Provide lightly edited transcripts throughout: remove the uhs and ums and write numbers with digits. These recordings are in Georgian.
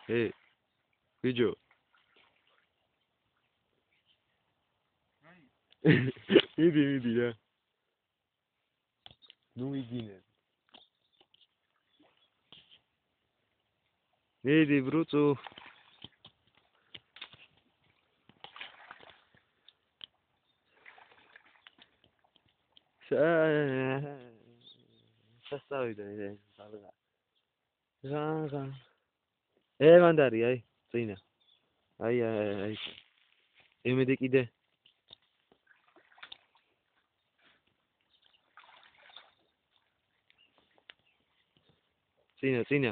ბიჯო. მიდი რა. ნუ იგინე. მიდი ბრუწუ. სასწავლიდა ზალღა. ზალღა. მანდარი აი წინა. აი. ემედი კიდე. წინა.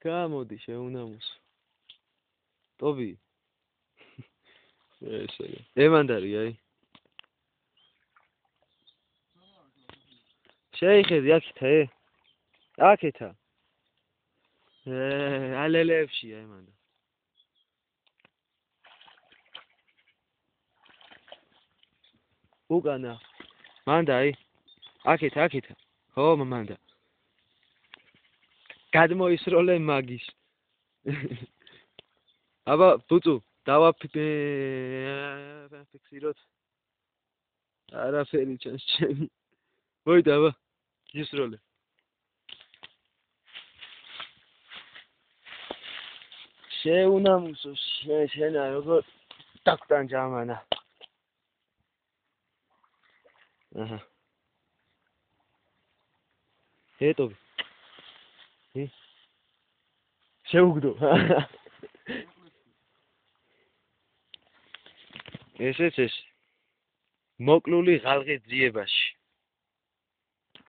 გამოდი შეუნამუსო. ტობი. ესე. მანდარი აი. შეიხედი აქეთა აქეთა. ალელებში აი მანდა. უკანა. მანდა აი. აქეთა. ხო მანდა. გადმოისროლე მაგის. აბა ბუწუ დავაფიქსიროთ. არაფერი ჩანს ჩემი. მოიდა აბა. ისროლე. შეუნამუსო შენა როგორ დაგტან ჯამანა. აჰა. ეტობი. შეუგდო. ესეც მოკლული ღალღის ძიებაში.